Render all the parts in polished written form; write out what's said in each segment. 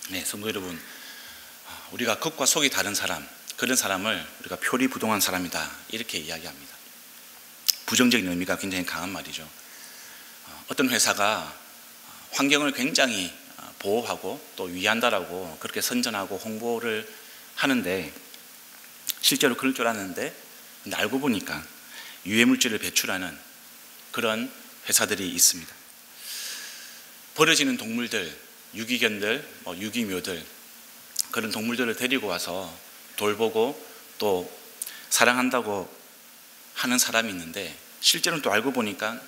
네, 성도 여러분, 우리가 겉과 속이 다른 사람, 그런 사람을 우리가 표리부동한 사람이다 이렇게 이야기합니다. 부정적인 의미가 굉장히 강한 말이죠. 어떤 회사가 환경을 굉장히 보호하고 또 위한다라고 그렇게 선전하고 홍보를 하는데 실제로 그럴 줄 알았는데 알고 보니까 유해물질을 배출하는 그런 회사들이 있습니다. 버려지는 동물들, 유기견들, 유기묘들, 그런 동물들을 데리고 와서 돌보고 또 사랑한다고 하는 사람이 있는데 실제로는 또 알고 보니까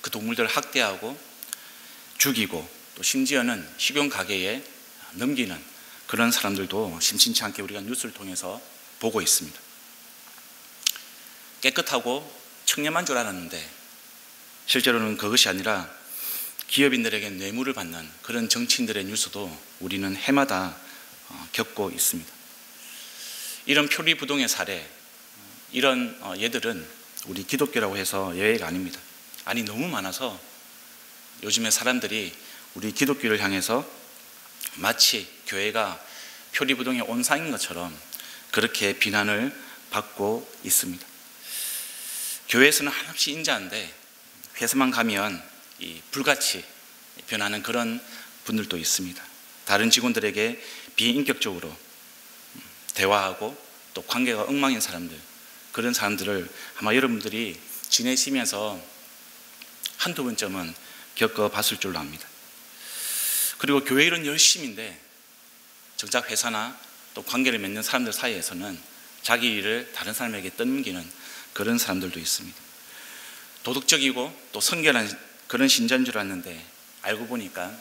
그 동물들을 학대하고 죽이고 또 심지어는 식용 가게에 넘기는 그런 사람들도 심심치 않게 우리가 뉴스를 통해서 보고 있습니다. 깨끗하고 청렴한 줄 알았는데 실제로는 그것이 아니라 기업인들에게 뇌물을 받는 그런 정치인들의 뉴스도 우리는 해마다 겪고 있습니다. 이런 표리부동의 사례, 이런 예들은 우리 기독교라고 해서 예외가 아닙니다. 아니 너무 많아서 요즘에 사람들이 우리 기독교를 향해서 마치 교회가 표리부동의 온상인 것처럼 그렇게 비난을 받고 있습니다. 교회에서는 한없이 인자한데 회사만 가면 이 불같이 변하는 그런 분들도 있습니다. 다른 직원들에게 비인격적으로 대화하고 또 관계가 엉망인 사람들, 그런 사람들을 아마 여러분들이 지내시면서 한두 번쯤은 겪어봤을 줄로 압니다. 그리고 교회 일은 열심인데 정작 회사나 또 관계를 맺는 사람들 사이에서는 자기 일을 다른 사람에게 떠넘기는 그런 사람들도 있습니다. 도덕적이고 또 선결한 그런 신자인 줄 알았는데 알고 보니까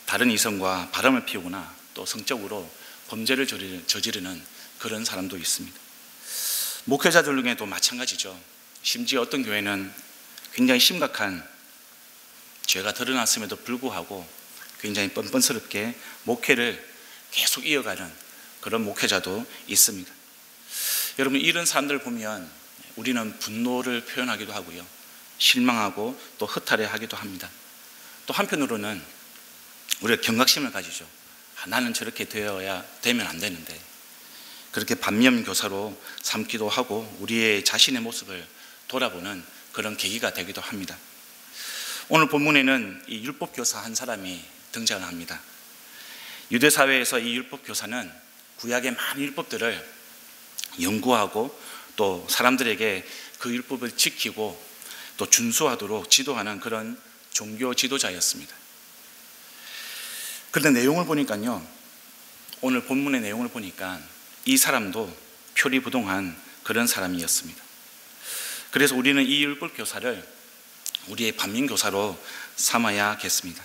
다른 이성과 바람을 피우거나 또 성적으로 범죄를 저지르는 그런 사람도 있습니다. 목회자들 중에도 마찬가지죠. 심지어 어떤 교회는 굉장히 심각한 죄가 드러났음에도 불구하고 굉장히 뻔뻔스럽게 목회를 계속 이어가는 그런 목회자도 있습니다. 여러분, 이런 사람들을 보면 우리는 분노를 표현하기도 하고요, 실망하고 또 허탈해하기도 합니다. 또 한편으로는 우리가 경각심을 가지죠. 나는 저렇게 되면 안 되는데, 그렇게 반면교사로 삼기도 하고 우리의 자신의 모습을 돌아보는 그런 계기가 되기도 합니다. 오늘 본문에는 이 율법교사 한 사람이 등장을 합니다. 유대사회에서 이 율법교사는 구약의 많은 율법들을 연구하고 또 사람들에게 그 율법을 지키고 또 준수하도록 지도하는 그런 종교 지도자였습니다. 그런데 내용을 보니까요, 오늘 본문의 내용을 보니까 이 사람도 표리부동한 그런 사람이었습니다. 그래서 우리는 이 율법교사를 우리의 반면교사로 삼아야겠습니다.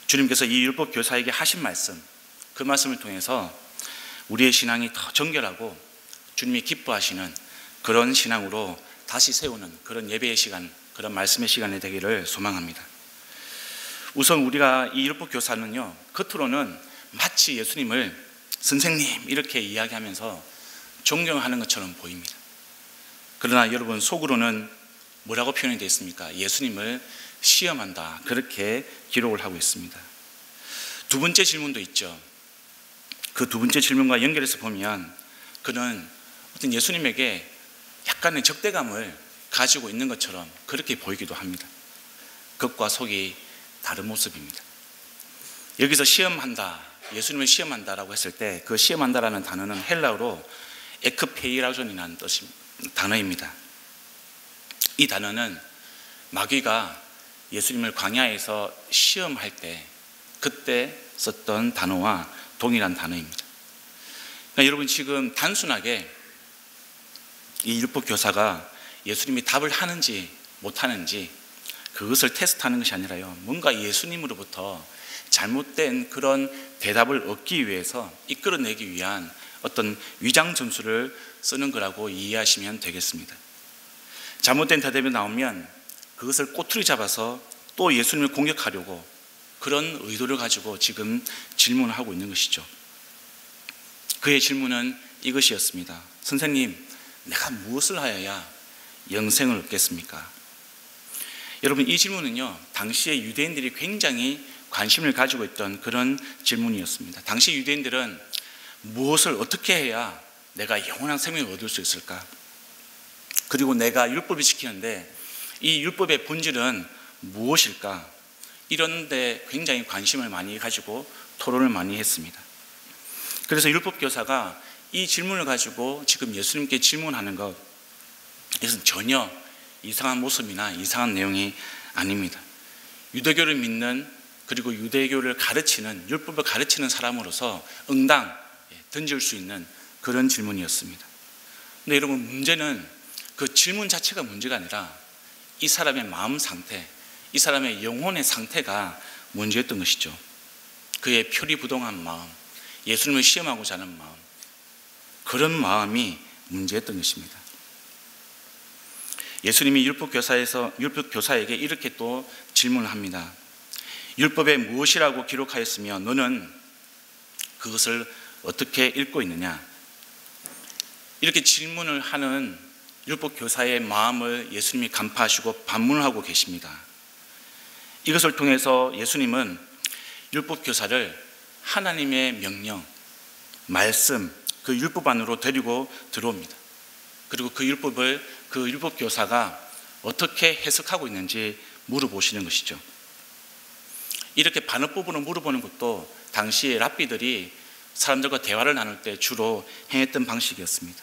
주님께서 이 율법교사에게 하신 말씀, 그 말씀을 통해서 우리의 신앙이 더 정결하고 주님이 기뻐하시는 그런 신앙으로 다시 세우는 그런 예배의 시간, 그런 말씀의 시간이 되기를 소망합니다. 우선 우리가 이 율법교사는요, 겉으로는 마치 예수님을 선생님 이렇게 이야기하면서 존경하는 것처럼 보입니다. 그러나 여러분, 속으로는 뭐라고 표현이 되어 있습니까? 예수님을 시험한다, 그렇게 기록을 하고 있습니다. 두 번째 질문도 있죠. 그 두 번째 질문과 연결해서 보면 그는 어떤 예수님에게 약간의 적대감을 가지고 있는 것처럼 그렇게 보이기도 합니다. 겉과 속이 다른 모습입니다. 여기서 시험한다, 예수님을 시험한다라고 했을 때 그 시험한다라는 단어는 헬라어로 에크페이라존이라는 단어입니다. 이 단어는 마귀가 예수님을 광야에서 시험할 때 그때 썼던 단어와 동일한 단어입니다. 그러니까 여러분, 지금 단순하게 이 율법교사가 예수님이 답을 하는지 못하는지 그것을 테스트하는 것이 아니라요, 뭔가 예수님으로부터 잘못된 그런 대답을 얻기 위해서 이끌어내기 위한 어떤 위장 전술을 쓰는 거라고 이해하시면 되겠습니다. 잘못된 대답이 나오면 그것을 꼬투리 잡아서 또 예수님을 공격하려고 그런 의도를 가지고 지금 질문을 하고 있는 것이죠. 그의 질문은 이것이었습니다. 선생님, 내가 무엇을 하여야 영생을 얻겠습니까? 여러분, 이 질문은요, 당시에 유대인들이 굉장히 관심을 가지고 있던 그런 질문이었습니다. 당시 유대인들은 무엇을 어떻게 해야 내가 영원한 생명을 얻을 수 있을까? 그리고 내가 율법을 지키는데 이 율법의 본질은 무엇일까? 이런 데 굉장히 관심을 많이 가지고 토론을 많이 했습니다. 그래서 율법 교사가 이 질문을 가지고 지금 예수님께 질문하는 것, 이것은 전혀 이상한 모습이나 이상한 내용이 아닙니다. 유대교를 믿는, 그리고 유대교를 가르치는, 율법을 가르치는 사람으로서 응당 던질 수 있는 그런 질문이었습니다. 근데 여러분, 문제는 그 질문 자체가 문제가 아니라 이 사람의 마음 상태, 이 사람의 영혼의 상태가 문제였던 것이죠. 그의 표리부동한 마음, 예수님을 시험하고자 하는 마음, 그런 마음이 문제였던 것입니다. 예수님이 율법교사에게 이렇게 또 질문을 합니다. 율법에 무엇이라고 기록하였으며 너는 그것을 어떻게 읽고 있느냐? 이렇게 질문을 하는 율법교사의 마음을 예수님이 간파하시고 반문을 하고 계십니다. 이것을 통해서 예수님은 율법교사를 하나님의 명령, 말씀, 그 율법 안으로 데리고 들어옵니다. 그리고 그 율법을 그 율법교사가 어떻게 해석하고 있는지 물어보시는 것이죠. 이렇게 반어법으로 물어보는 것도 당시에 랍비들이 사람들과 대화를 나눌 때 주로 행했던 방식이었습니다.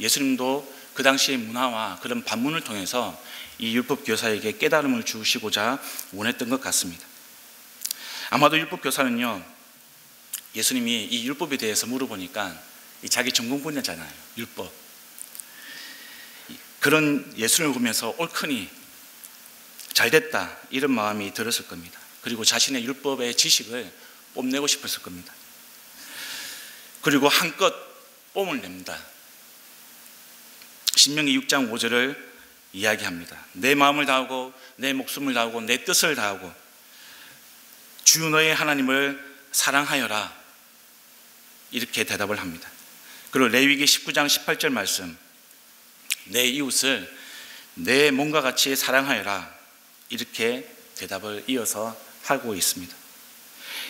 예수님도 그 당시의 문화와 그런 반문을 통해서 이 율법교사에게 깨달음을 주시고자 원했던 것 같습니다. 아마도 율법교사는요, 예수님이 이 율법에 대해서 물어보니까 자기 전공 분야잖아요, 율법. 그런 예수님을 보면서 옳거니 잘됐다 이런 마음이 들었을 겁니다. 그리고 자신의 율법의 지식을 뽐내고 싶었을 겁니다. 그리고 한껏 뽐을 냅니다. 신명기 6장 5절을 이야기합니다. 내 마음을 다하고 내 목숨을 다하고 내 뜻을 다하고 주 너의 하나님을 사랑하여라, 이렇게 대답을 합니다. 그리고 레위기 19장 18절 말씀, 내 이웃을 내 몸과 같이 사랑하여라, 이렇게 대답을 이어서 하고 있습니다.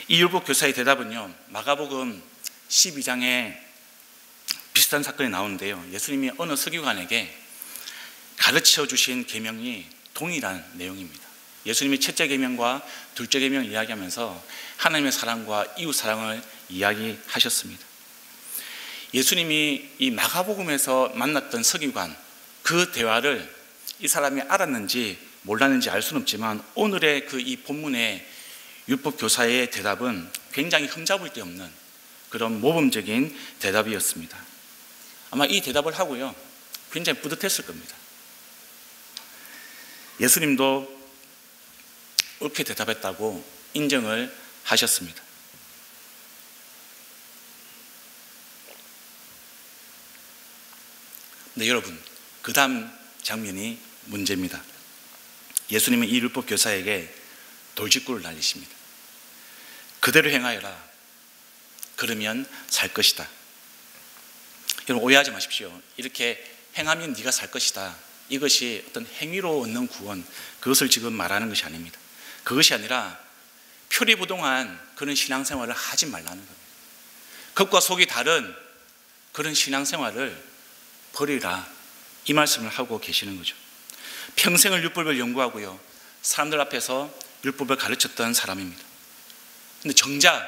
이 율법교사의 대답은요, 마가복음 12장에 비슷한 사건이 나오는데요, 예수님이 어느 서기관에게 가르쳐 주신 계명이 동일한 내용입니다. 예수님이 첫째 계명과 둘째 계명을 이야기하면서 하나님의 사랑과 이웃 사랑을 이야기하셨습니다. 예수님이 이 마가복음에서 만났던 서기관, 그 대화를 이 사람이 알았는지 몰랐는지 알 수는 없지만 오늘의 그 이 본문의 율법교사의 대답은 굉장히 흠잡을 데 없는 그런 모범적인 대답이었습니다. 아마 이 대답을 하고요, 굉장히 뿌듯했을 겁니다. 예수님도 옳게 대답했다고 인정을 하셨습니다. 근데 여러분, 그 다음 장면이 문제입니다. 예수님은 이 율법교사에게 돌직구를 날리십니다. 그대로 행하여라, 그러면 살 것이다. 여러분, 오해하지 마십시오. 이렇게 행하면 네가 살 것이다, 이것이 어떤 행위로 얻는 구원, 그것을 지금 말하는 것이 아닙니다. 그것이 아니라 표리부동한 그런 신앙생활을 하지 말라는 겁니다. 겉과 속이 다른 그런 신앙생활을 버리라, 이 말씀을 하고 계시는 거죠. 평생을 율법을 연구하고요, 사람들 앞에서 율법을 가르쳤던 사람입니다. 그런데 정작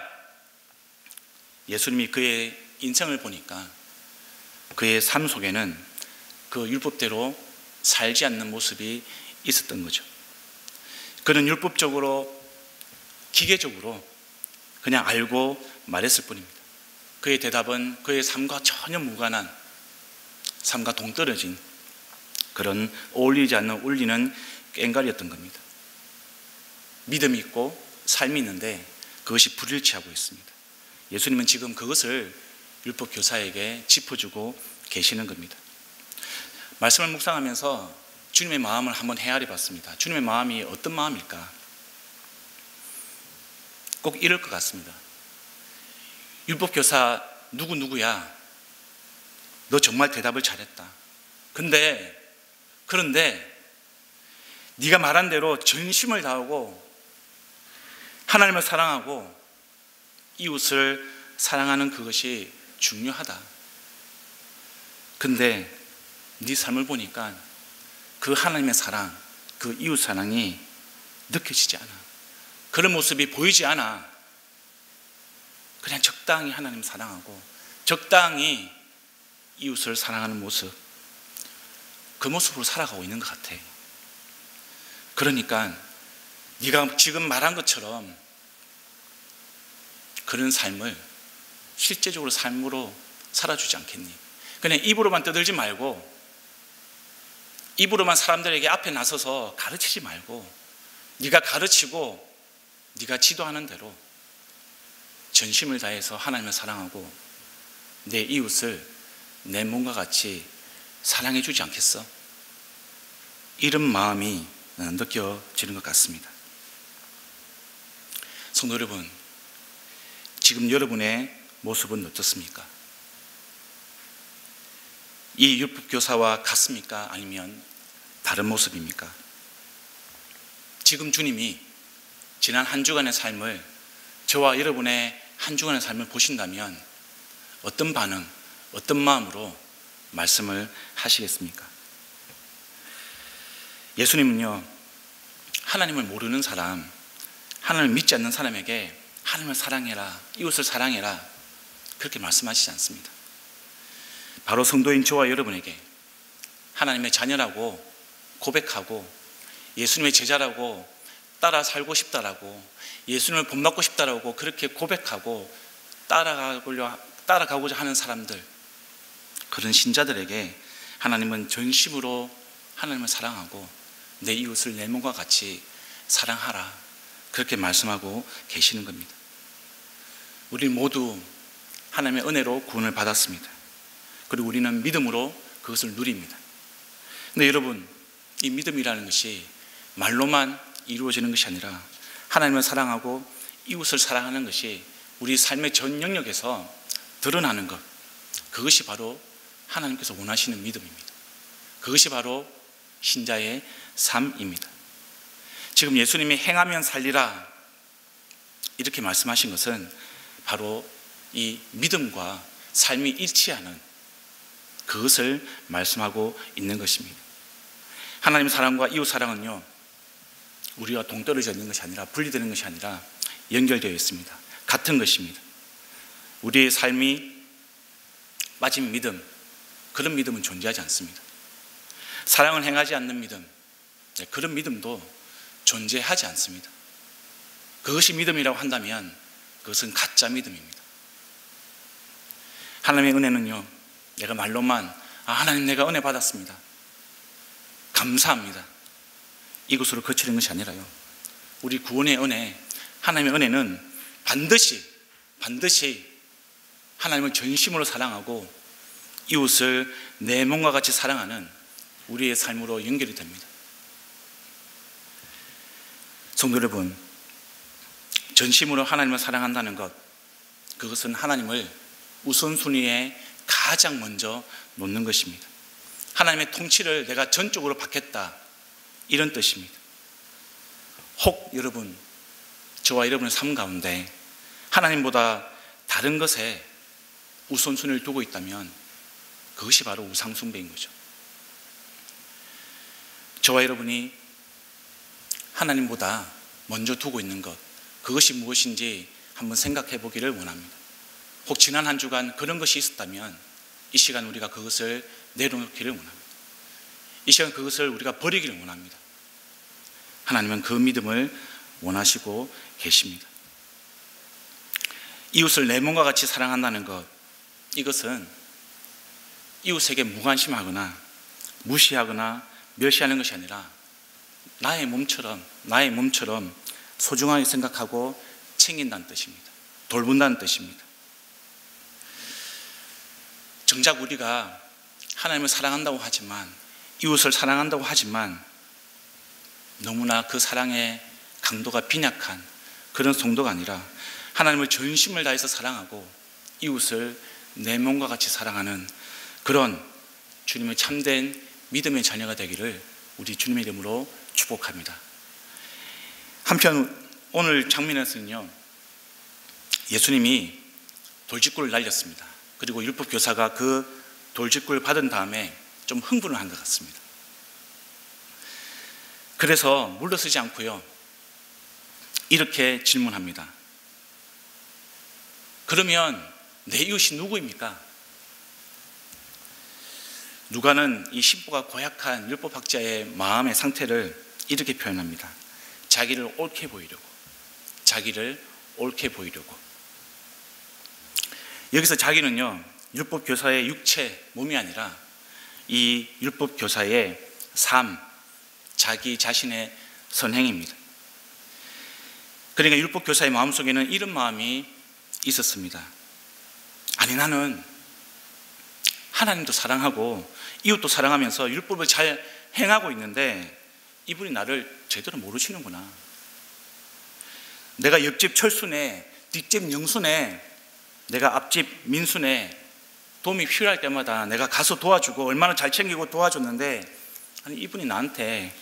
예수님이 그의 인생을 보니까 그의 삶 속에는 그 율법대로 살지 않는 모습이 있었던 거죠. 그는 율법적으로, 기계적으로 그냥 알고 말했을 뿐입니다. 그의 대답은 그의 삶과 전혀 무관한, 삶과 동떨어진 그런 어울리지 않는 울리는 꽹과리였던 겁니다. 믿음이 있고 삶이 있는데 그것이 불일치하고 있습니다. 예수님은 지금 그것을 율법교사에게 짚어주고 계시는 겁니다. 말씀을 묵상하면서 주님의 마음을 한번 헤아려 봤습니다. 주님의 마음이 어떤 마음일까? 꼭 이럴 것 같습니다. 율법교사 누구누구야, 너 정말 대답을 잘했다. 그런데 네가 말한 대로 전심을 다하고 하나님을 사랑하고 이웃을 사랑하는 그것이 중요하다. 근데 네 삶을 보니까 그 하나님의 사랑, 그 이웃 사랑이 느껴지지 않아. 그런 모습이 보이지 않아. 그냥 적당히 하나님 사랑하고 적당히 이웃을 사랑하는 모습, 그 모습으로 살아가고 있는 것 같아. 그러니까 네가 지금 말한 것처럼 그런 삶을 실제적으로 삶으로 살아주지 않겠니? 그냥 입으로만 떠들지 말고, 입으로만 사람들에게 앞에 나서서 가르치지 말고, 네가 가르치고 네가 지도하는 대로 전심을 다해서 하나님을 사랑하고 내 이웃을 내 몸과 같이 사랑해 주지 않겠어? 이런 마음이 느껴지는 것 같습니다. 성도 여러분, 지금 여러분의 모습은 어떻습니까? 이 율법교사와 같습니까? 아니면 다른 모습입니까? 지금 주님이 지난 한 주간의 삶을, 저와 여러분의 한 주간의 삶을 보신다면 어떤 반응, 어떤 마음으로 말씀을 하시겠습니까? 예수님은요, 하나님을 모르는 사람, 하나님을 믿지 않는 사람에게 하나님을 사랑해라, 이웃을 사랑해라, 그렇게 말씀하시지 않습니다. 바로 성도인 저와 여러분에게 하나님의 자녀라고 고백하고 예수님의 제자라고 따라 살고 싶다라고, 예수님을 본받고 싶다라고 그렇게 고백하고 따라가고자 하는 사람들, 그런 신자들에게 하나님은 전심으로 하나님을 사랑하고 내 이웃을 내 몸과 같이 사랑하라, 그렇게 말씀하고 계시는 겁니다. 우리 모두 하나님의 은혜로 구원을 받았습니다. 그리고 우리는 믿음으로 그것을 누립니다. 근데 여러분, 이 믿음이라는 것이 말로만 이루어지는 것이 아니라 하나님을 사랑하고 이웃을 사랑하는 것이 우리 삶의 전 영역에서 드러나는 것, 그것이 바로 하나님께서 원하시는 믿음입니다. 그것이 바로 신자의 삶입니다. 지금 예수님이 행하면 살리라 이렇게 말씀하신 것은 바로 이 믿음과 삶이 일치하는 그것을 말씀하고 있는 것입니다. 하나님 사랑과 이웃 사랑은요, 우리와 동떨어져 있는 것이 아니라, 분리되는 것이 아니라 연결되어 있습니다. 같은 것입니다. 우리의 삶이 빠진 믿음, 그런 믿음은 존재하지 않습니다. 사랑을 행하지 않는 믿음, 그런 믿음도 존재하지 않습니다. 그것이 믿음이라고 한다면 그것은 가짜 믿음입니다. 하나님의 은혜는요, 내가 말로만 하나님 내가 은혜 받았습니다, 감사합니다, 이것으로 그치는 것이 아니라요, 우리 구원의 은혜, 하나님의 은혜는 반드시 하나님을 전심으로 사랑하고 이웃을 내 몸과 같이 사랑하는 우리의 삶으로 연결이 됩니다. 성도 여러분, 전심으로 하나님을 사랑한다는 것, 그것은 하나님을 우선순위에 가장 먼저 놓는 것입니다. 하나님의 통치를 내가 전적으로 받겠다, 이런 뜻입니다. 혹 여러분, 저와 여러분의 삶 가운데 하나님보다 다른 것에 우선순위를 두고 있다면 그것이 바로 우상숭배인 거죠. 저와 여러분이 하나님보다 먼저 두고 있는 것, 그것이 무엇인지 한번 생각해 보기를 원합니다. 혹 지난 한 주간 그런 것이 있었다면 이 시간 우리가 그것을 내려놓기를 원합니다. 이 시간 그것을 우리가 버리기를 원합니다. 하나님은 그 믿음을 원하시고 계십니다. 이웃을 내 몸과 같이 사랑한다는 것, 이것은 이웃에게 무관심하거나 무시하거나 멸시하는 것이 아니라 나의 몸처럼 소중하게 생각하고 챙긴다는 뜻입니다. 돌본다는 뜻입니다. 정작 우리가 하나님을 사랑한다고 하지만, 이웃을 사랑한다고 하지만 너무나 그 사랑의 강도가 빈약한 그런 성도가 아니라 하나님을 전심을 다해서 사랑하고 이웃을 내 몸과 같이 사랑하는 그런 주님의 참된 믿음의 자녀가 되기를 우리 주님의 이름으로 축복합니다. 한편 오늘 장면에서는요, 예수님이 돌직구를 날렸습니다. 그리고 율법교사가 그 돌직구를 받은 다음에 좀 흥분을 한 것 같습니다. 그래서 물러서지 않고요, 이렇게 질문합니다. 그러면 내 이웃이 누구입니까? 누가는 이 신부가 고약한 율법학자의 마음의 상태를 이렇게 표현합니다. 자기를 옳게 보이려고. 자기를 옳게 보이려고. 여기서 자기는요, 율법교사의 육체, 몸이 아니라 이 율법교사의 삶, 자기 자신의 선행입니다. 그러니까 율법교사의 마음속에는 이런 마음이 있었습니다. 아니, 나는 하나님도 사랑하고 이웃도 사랑하면서 율법을 잘 행하고 있는데 이분이 나를 제대로 모르시는구나. 내가 옆집 철수네, 뒷집 영수네, 내가 앞집 민수네, 도움이 필요할 때마다 내가 가서 도와주고 얼마나 잘 챙기고 도와줬는데, 아니, 이분이 나한테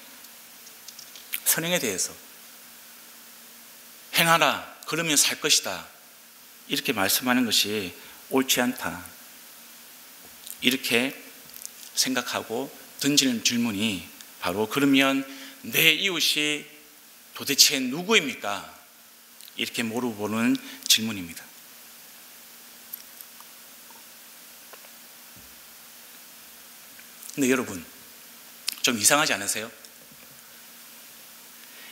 선행에 대해서 행하라, 그러면 살 것이다, 이렇게 말씀하는 것이 옳지 않다, 이렇게 생각하고 던지는 질문이 바로, 그러면 내 이웃이 도대체 누구입니까? 이렇게 물어보는 질문입니다. 근데 여러분, 좀 이상하지 않으세요?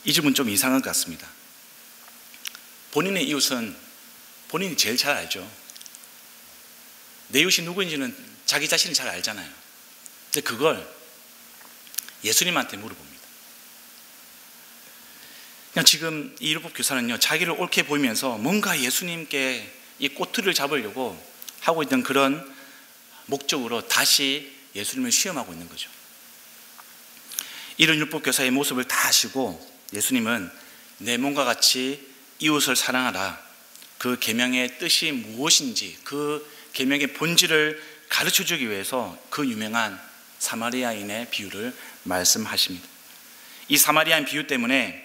이 질문 좀 이상한 것 같습니다. 본인의 이웃은 본인이 제일 잘 알죠. 내 이웃이 누구인지는 자기 자신이 잘 알잖아요. 근데 그걸 예수님한테 물어봅니다. 그냥 지금 이 율법 교사는요, 자기를 옳게 보이면서 뭔가 예수님께 이 꼬투리를 잡으려고 하고 있던 그런 목적으로 다시 예수님을 시험하고 있는 거죠. 이런 율법 교사의 모습을 다 아시고 예수님은 내 몸과 같이 이웃을 사랑하라, 그 계명의 뜻이 무엇인지, 그 계명의 본질을 가르쳐주기 위해서 그 유명한 사마리아인의 비유를 말씀하십니다. 이 사마리아인 비유 때문에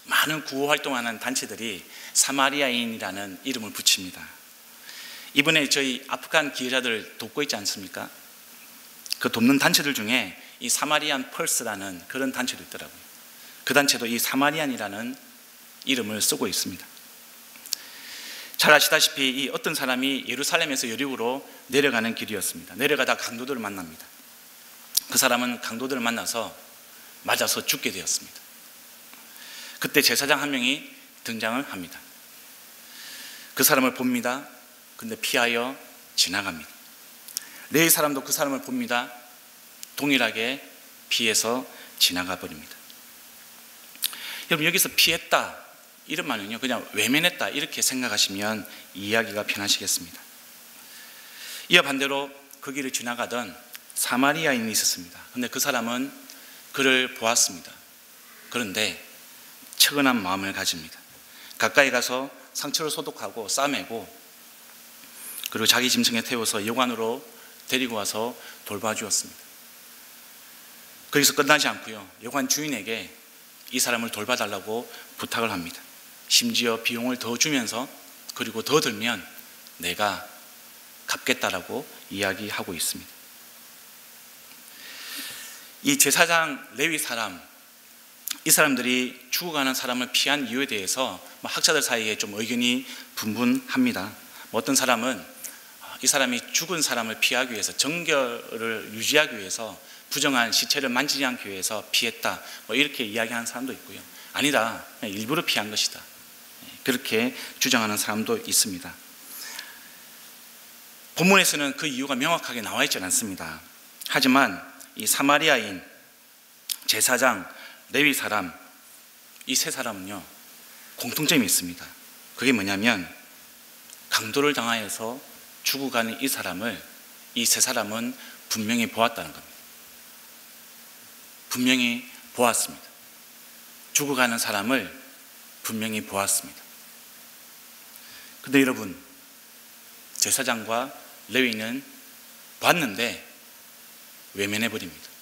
많은 구호 활동하는 단체들이 사마리아인이라는 이름을 붙입니다. 이번에 저희 아프간 기회자들 돕고 있지 않습니까? 그 돕는 단체들 중에 이 사마리안 펄스라는 그런 단체도 있더라고요. 그 단체도 이 사마리안이라는 이름을 쓰고 있습니다. 잘 아시다시피 이 어떤 사람이 예루살렘에서 여리고로 내려가는 길이었습니다. 내려가다 강도들을 만납니다. 그 사람은 강도들을 만나서 맞아서 죽게 되었습니다. 그때 제사장 한 명이 등장을 합니다. 그 사람을 봅니다. 근데 피하여 지나갑니다. 레위 사람도 그 사람을 봅니다. 동일하게 피해서 지나가 버립니다. 여러분, 여기서 피했다 이런 말은요, 그냥 외면했다 이렇게 생각하시면 이해하기가 편하시겠습니다. 이와 반대로 그 길을 지나가던 사마리아인이 있었습니다. 그런데 그 사람은 그를 보았습니다. 그런데 측은한 마음을 가집니다. 가까이 가서 상처를 소독하고 싸매고, 그리고 자기 짐승에 태워서 여관으로 데리고 와서 돌봐주었습니다. 거기서 끝나지 않고요, 여관 주인에게 이 사람을 돌봐달라고 부탁을 합니다. 심지어 비용을 더 주면서, 그리고 더 들면 내가 갚겠다라고 이야기하고 있습니다. 이 제사장 레위 사람, 이 사람들이 죽어가는 사람을 피한 이유에 대해서 학자들 사이에 좀 의견이 분분합니다. 어떤 사람은 이 사람이 죽은 사람을 피하기 위해서, 정결을 유지하기 위해서 부정한 시체를 만지지 않기 위해서 피했다, 이렇게 이야기하는 사람도 있고요. 아니다, 일부러 피한 것이다, 그렇게 주장하는 사람도 있습니다. 본문에서는 그 이유가 명확하게 나와 있지 않습니다. 하지만 이 사마리아인, 제사장, 레위 사람, 이 세 사람은요, 공통점이 있습니다. 그게 뭐냐면, 강도를 당하여서 죽어가는 이 사람을 이 세 사람은 분명히 보았다는 겁니다. 분명히 보았습니다. 죽어가는 사람을 분명히 보았습니다. 그런데 여러분, 제사장과 레위는 봤는데 외면해버립니다.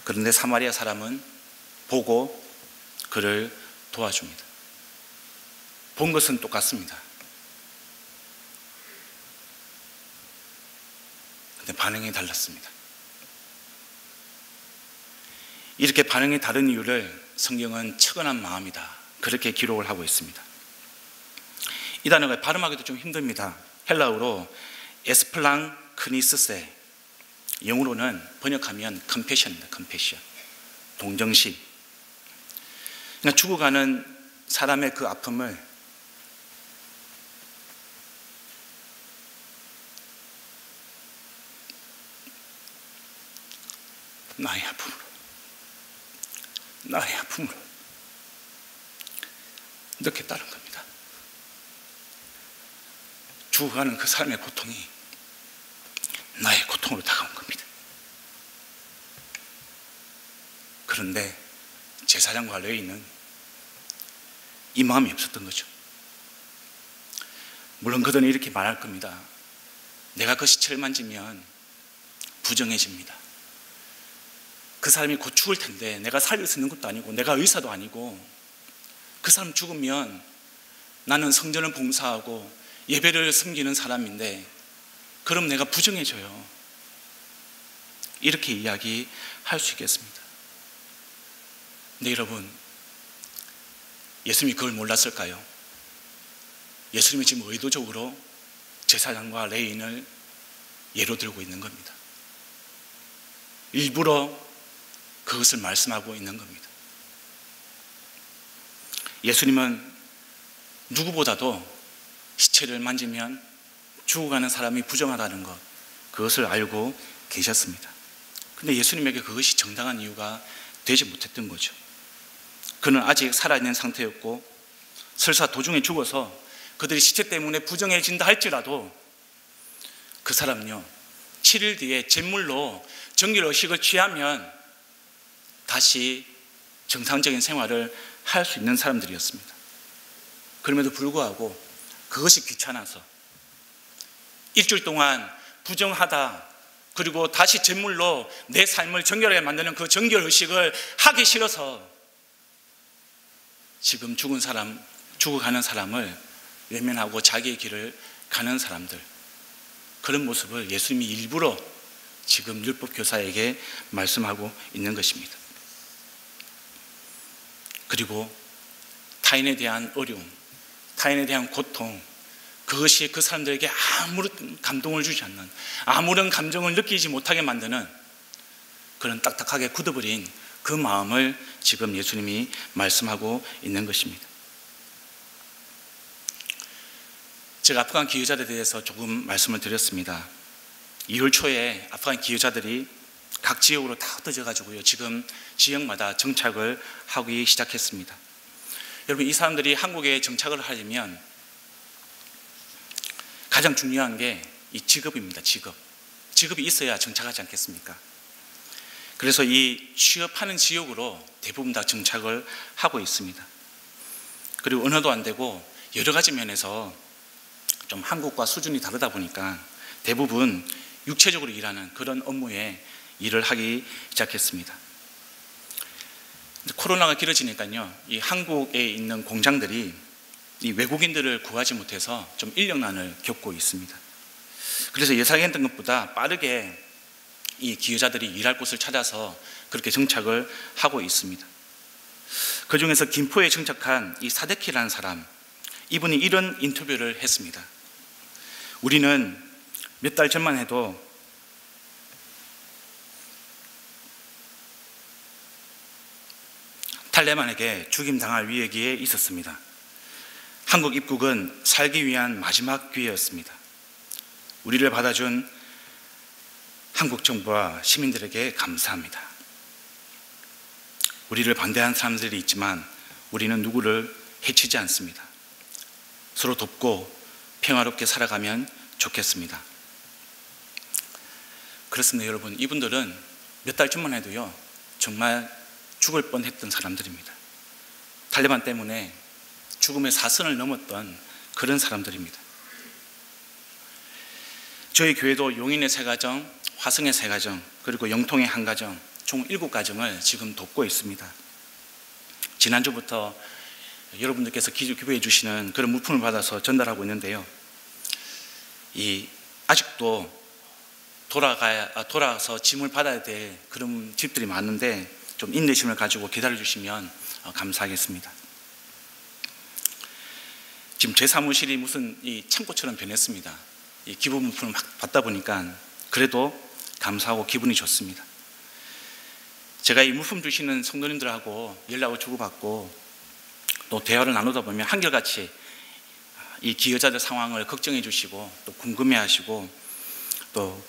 그런데 사마리아 사람은 보고 그를 도와줍니다. 본 것은 똑같습니다. 근데 반응이 달랐습니다. 이렇게 반응이 다른 이유를 성경은 측은한 마음이다, 그렇게 기록을 하고 있습니다. 이 단어가 발음하기도 좀 힘듭니다. 헬라어로 에스플랑크니스세, 영어로는 번역하면 컴패션입니다. 컴패션, 동정심. 그러니까 죽어가는 사람의 그 아픔을 나의 아픔으로 느꼈다는 겁니다. 죽어가는 그 사람의 고통이 나의 고통으로 다가온 겁니다. 그런데 제사장과 레위는 이 마음이 없었던 거죠. 물론 그들은 이렇게 말할 겁니다. 내가 그 시체를 만지면 부정해집니다. 그 사람이 곧 죽을 텐데 내가 살릴 수 있는 것도 아니고 내가 의사도 아니고, 그 사람 죽으면 나는 성전을 봉사하고 예배를 섬기는 사람인데 그럼 내가 부정해져요. 이렇게 이야기할 수 있겠습니다. 근데 여러분, 예수님이 그걸 몰랐을까요? 예수님이 지금 의도적으로 제사장과 레위인을 예로 들고 있는 겁니다. 일부러 그것을 말씀하고 있는 겁니다. 예수님은 누구보다도 시체를 만지면 죽어가는 사람이 부정하다는 것, 그것을 알고 계셨습니다. 근데 예수님에게 그것이 정당한 이유가 되지 못했던 거죠. 그는 아직 살아있는 상태였고 설사 도중에 죽어서 그들이 시체 때문에 부정해진다 할지라도 그 사람은요, 7일 뒤에 제물로 정결의식을 취하면 다시 정상적인 생활을 할 수 있는 사람들이었습니다. 그럼에도 불구하고 그것이 귀찮아서 일주일 동안 부정하다, 그리고 다시 제물로 내 삶을 정결하게 만드는 그 정결의식을 하기 싫어서 지금 죽어가는 사람을 외면하고 자기의 길을 가는 사람들, 그런 모습을 예수님이 일부러 지금 율법교사에게 말씀하고 있는 것입니다. 그리고 타인에 대한 어려움, 타인에 대한 고통, 그것이 그 사람들에게 아무런 감동을 주지 않는, 아무런 감정을 느끼지 못하게 만드는 그런 딱딱하게 굳어버린 그 마음을 지금 예수님이 말씀하고 있는 것입니다. 제가 아프간 기여자들에 대해서 조금 말씀을 드렸습니다. 2월 초에 아프간 기여자들이 각 지역으로 다 흩어져 가지고요, 지금 지역마다 정착을 하기 시작했습니다. 여러분, 이 사람들이 한국에 정착을 하려면 가장 중요한 게 이 직업입니다. 직업이 있어야 정착하지 않겠습니까? 그래서 이 취업하는 지역으로 대부분 다 정착을 하고 있습니다. 그리고 언어도 안 되고 여러 가지 면에서 좀 한국과 수준이 다르다 보니까 대부분 육체적으로 일하는 그런 업무에 일을 하기 시작했습니다. 코로나가 길어지니까요, 이 한국에 있는 공장들이 이 외국인들을 구하지 못해서 좀 인력난을 겪고 있습니다. 그래서 예상했던 것보다 빠르게 이 기여자들이 일할 곳을 찾아서 그렇게 정착을 하고 있습니다. 그 중에서 김포에 정착한 이 사데키라는 사람, 이분이 이런 인터뷰를 했습니다. 우리는 몇 달 전만 해도 탈레반에게 죽임당할 위기에 있었습니다. 한국 입국은 살기 위한 마지막 기회였습니다. 우리를 받아준 한국 정부와 시민들에게 감사합니다. 우리를 반대하는 사람들이 있지만 우리는 누구를 해치지 않습니다. 서로 돕고 평화롭게 살아가면 좋겠습니다. 그렇습니다. 여러분, 이분들은 몇 달 전만 해도요, 정말 죽을 뻔했던 사람들입니다. 탈레반 때문에 죽음의 사선을 넘었던 그런 사람들입니다. 저희 교회도 용인의 3가정, 화성의 3가정, 그리고 영통의 1가정, 총 7가정을 지금 돕고 있습니다. 지난주부터 여러분들께서 기부해 주시는 그런 물품을 받아서 전달하고 있는데요. 아직도 돌아가서 짐을 받아야 될 그런 집들이 많은데 좀 인내심을 가지고 기다려 주시면 감사하겠습니다. 지금 제 사무실이 무슨 이 창고처럼 변했습니다. 이 기부 물품을 막 받다 보니까 그래도 감사하고 기분이 좋습니다. 제가 이 물품 주시는 성도님들하고 연락을 주고받고 또 대화를 나누다 보면 한결같이 이 기여자들 상황을 걱정해 주시고 또 궁금해 하시고 또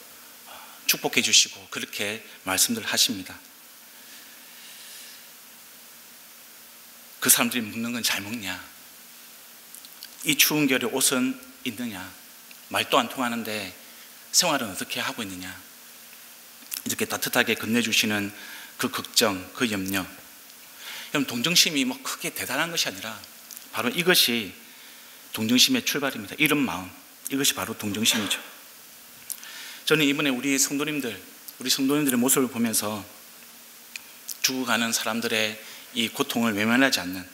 축복해 주시고 그렇게 말씀들 하십니다. 그 사람들이 묻는 건 잘 먹냐? 이 추운 겨울에 옷은 있느냐? 말도 안 통하는데 생활은 어떻게 하고 있느냐? 이렇게 따뜻하게 건네주시는 그 걱정, 그 염려. 여러분, 동정심이 뭐 크게 대단한 것이 아니라 바로 이것이 동정심의 출발입니다. 이런 마음, 이것이 바로 동정심이죠. 저는 이번에 우리 성도님들의 모습을 보면서 죽어가는 사람들의 이 고통을 외면하지 않는,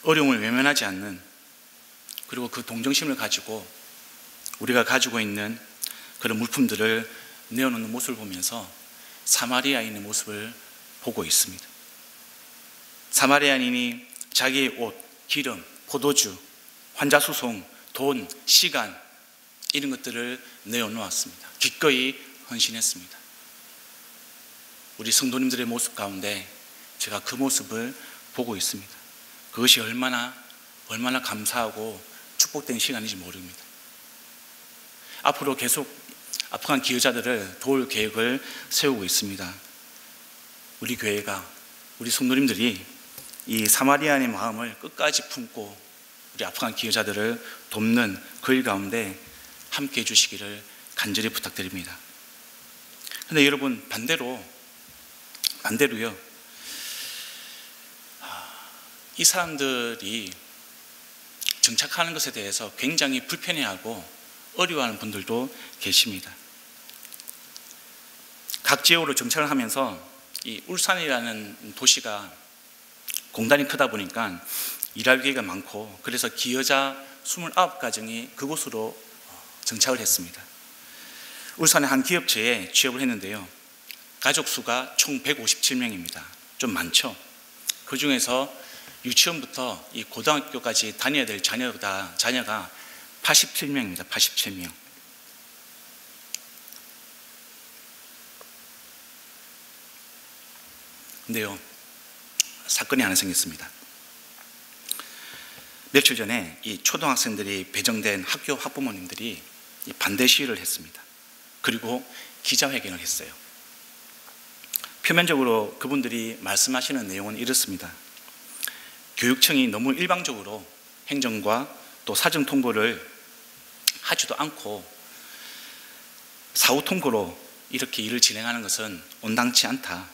어려움을 외면하지 않는, 그리고 그 동정심을 가지고 우리가 가지고 있는 그런 물품들을 내어놓는 모습을 보면서 사마리아인의 모습을 보고 있습니다. 사마리아인이 자기의 옷, 기름, 포도주, 환자수송, 돈, 시간 이런 것들을 내어놓았습니다. 기꺼이 헌신했습니다. 우리 성도님들의 모습 가운데 제가 그 모습을 보고 있습니다. 그것이 얼마나 감사하고 축복된 시간인지 모릅니다. 앞으로 계속 아프간 기여자들을 도울 계획을 세우고 있습니다. 우리 교회가, 우리 성도님들이 이 사마리아인의 마음을 끝까지 품고 우리 아프간 기여자들을 돕는 그 일 가운데 함께 해주시기를 간절히 부탁드립니다. 그런데 여러분, 반대로요, 이 사람들이 정착하는 것에 대해서 굉장히 불편해하고 어려워하는 분들도 계십니다. 각 지역으로 정착을 하면서 이 울산이라는 도시가 공단이 크다 보니까 일할 기회가 많고, 그래서 기여자 29가정이 그곳으로 정착을 했습니다. 울산의 한 기업체에 취업을 했는데요. 가족 수가 총 157명입니다. 좀 많죠? 그 중에서 유치원부터 이 고등학교까지 다녀야 될 자녀가 87명입니다. 87명. 근데요, 사건이 하나 생겼습니다. 며칠 전에 이 초등학생들이 배정된 학교 학부모님들이 반대 시위를 했습니다. 그리고 기자회견을 했어요. 표면적으로 그분들이 말씀하시는 내용은 이렇습니다. 교육청이 너무 일방적으로 행정과 또 사정 통보를 하지도 않고 사후 통보로 이렇게 일을 진행하는 것은 온당치 않다.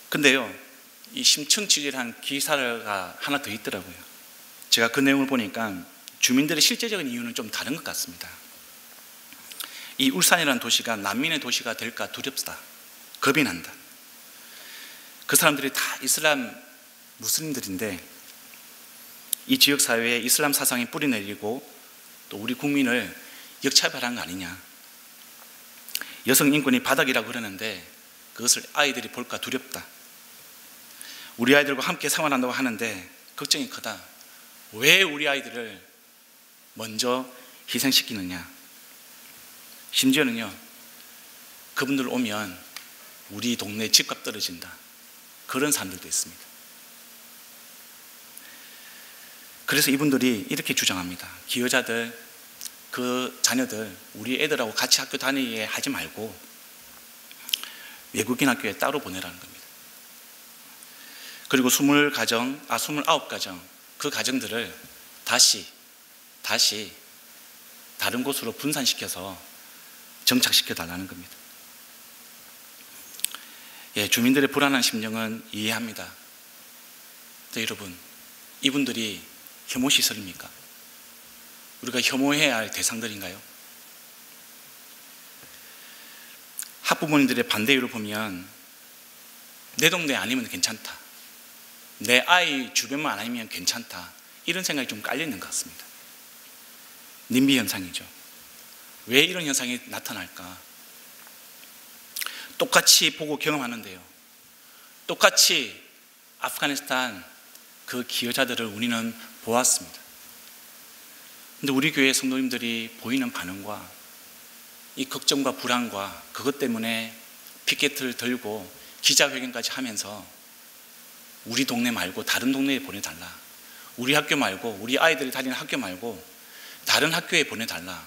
근데요, 이 심층지지한 기사가 하나 더 있더라고요. 제가 그 내용을 보니까 주민들의 실제적인 이유는 좀 다른 것 같습니다. 이 울산이라는 도시가 난민의 도시가 될까 두렵다. 겁이 난다. 그 사람들이 다 이슬람 무슬림들인데 이 지역사회에 이슬람 사상이 뿌리내리고 또 우리 국민을 역차별한 거 아니냐. 여성 인권이 바닥이라고 그러는데 그것을 아이들이 볼까 두렵다. 우리 아이들과 함께 생활한다고 하는데 걱정이 크다. 왜 우리 아이들을 먼저 희생시키느냐. 심지어는요, 그분들 오면 우리 동네 집값 떨어진다. 그런 사람들도 있습니다. 그래서 이분들이 이렇게 주장합니다. 기여자들, 그 자녀들, 우리 애들하고 같이 학교 다니게 하지 말고 외국인 학교에 따로 보내라는 겁니다. 그리고 29가정, 그 가정들을 다시 다른 곳으로 분산시켜서 정착시켜 달라는 겁니다. 예, 주민들의 불안한 심정은 이해합니다. 근데 여러분, 이분들이 혐오시설입니까? 우리가 혐오해야 할 대상들인가요? 학부모님들의 반대 이유를 보면 내 동네 아니면 괜찮다, 내 아이 주변만 아니면 괜찮다, 이런 생각이 좀 깔려있는 것 같습니다. 님비 현상이죠. 왜 이런 현상이 나타날까? 똑같이 보고 경험하는데요, 똑같이 아프가니스탄 그 기여자들을 우리는 보았습니다. 근데 우리 교회 성도님들이 보이는 반응과 이 걱정과 불안과 그것 때문에 피켓을 들고 기자회견까지 하면서 우리 동네 말고 다른 동네에 보내달라, 우리 학교 말고, 우리 아이들이 다니는 학교 말고 다른 학교에 보내달라,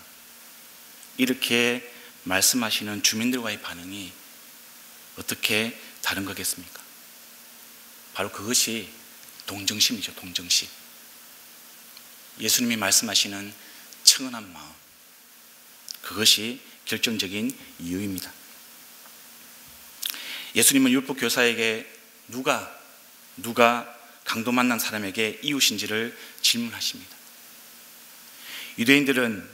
이렇게 말씀하시는 주민들과의 반응이 어떻게 다른 거겠습니까? 바로 그것이 동정심이죠. 동정심. 예수님이 말씀하시는 청은한 마음, 그것이 결정적인 이유입니다. 예수님은 율법 교사에게 누가 강도 만난 사람에게 이웃인지를 질문하십니다. 유대인들은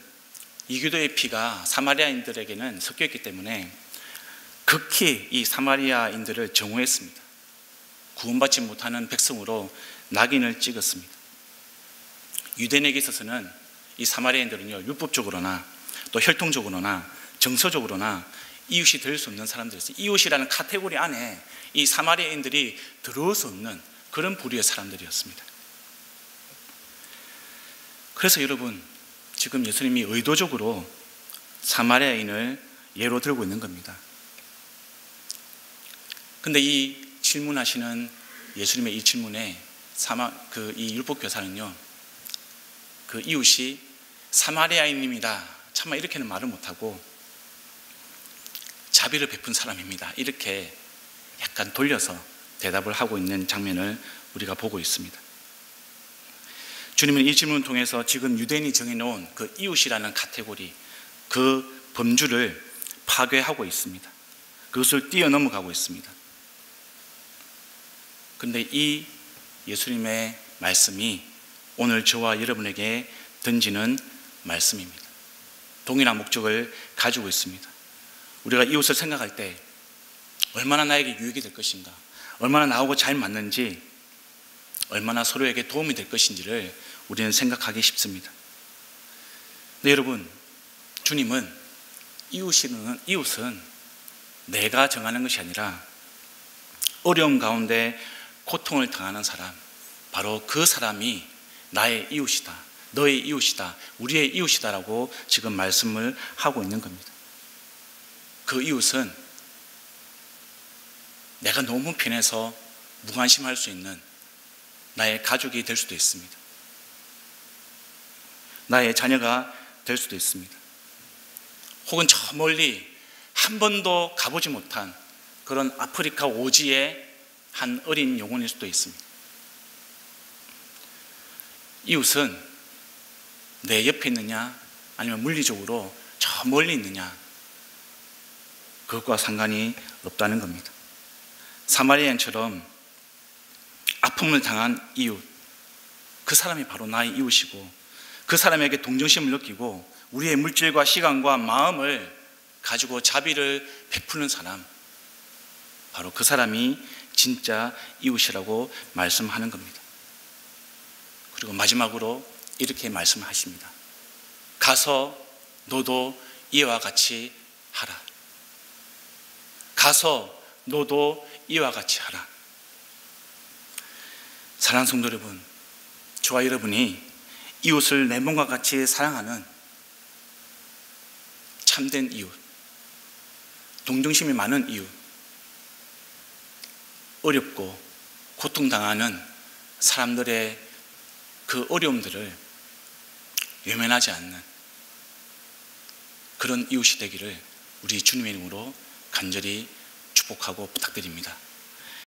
이교도의 피가 사마리아인들에게는 섞여있기 때문에 극히 이 사마리아인들을 정오했습니다. 구원받지 못하는 백성으로 낙인을 찍었습니다. 유대인에게 있어서는 이 사마리아인들은요, 율법적으로나 또 혈통적으로나 정서적으로나 이웃이 될 수 없는 사람들이었어요. 이웃이라는 카테고리 안에 이 사마리아인들이 들어올 수 없는 그런 부류의 사람들이었습니다. 그래서 여러분, 지금 예수님이 의도적으로 사마리아인을 예로 들고 있는 겁니다. 근데 이 질문하시는 예수님의 이 질문에 이 율법교사는요, 그 이웃이 사마리아인입니다, 차마 이렇게는 말을 못하고 자비를 베푼 사람입니다, 이렇게 약간 돌려서 대답을 하고 있는 장면을 우리가 보고 있습니다. 주님은 이 질문을 통해서 지금 유대인이 정해놓은 그 이웃이라는 카테고리, 그 범주를 파괴하고 있습니다. 그것을 뛰어넘어가고 있습니다. 그런데 이 예수님의 말씀이 오늘 저와 여러분에게 던지는 말씀입니다. 동일한 목적을 가지고 있습니다. 우리가 이웃을 생각할 때 얼마나 나에게 유익이 될 것인가, 얼마나 나하고 잘 맞는지, 얼마나 서로에게 도움이 될 것인지를 우리는 생각하기 쉽습니다. 근데 여러분, 주님은 이웃은 내가 정하는 것이 아니라 어려움 가운데 고통을 당하는 사람, 바로 그 사람이 나의 이웃이다, 너의 이웃이다, 우리의 이웃이다라고 지금 말씀을 하고 있는 겁니다. 그 이웃은 내가 너무 편해서 무관심할 수 있는 나의 가족이 될 수도 있습니다. 나의 자녀가 될 수도 있습니다. 혹은 저 멀리 한 번도 가보지 못한 그런 아프리카 오지의 한 어린 영혼일 수도 있습니다. 이웃은 내 옆에 있느냐 아니면 물리적으로 저 멀리 있느냐, 그것과 상관이 없다는 겁니다. 사마리아인처럼 아픔을 당한 이웃, 그 사람이 바로 나의 이웃이고, 그 사람에게 동정심을 느끼고 우리의 물질과 시간과 마음을 가지고 자비를 베푸는 사람, 바로 그 사람이 진짜 이웃이라고 말씀하는 겁니다. 그리고 마지막으로 이렇게 말씀하십니다. 가서 너도 이와 같이 하라. 가서 너도 이와 같이 하라. 사랑하는 성도 여러분, 저와 여러분이 이웃을 내 몸과 같이 사랑하는 참된 이웃, 동정심이 많은 이웃, 어렵고 고통당하는 사람들의 그 어려움들을 외면하지 않는 그런 이웃이 되기를 우리 주님의 이름으로 간절히 축복하고 부탁드립니다.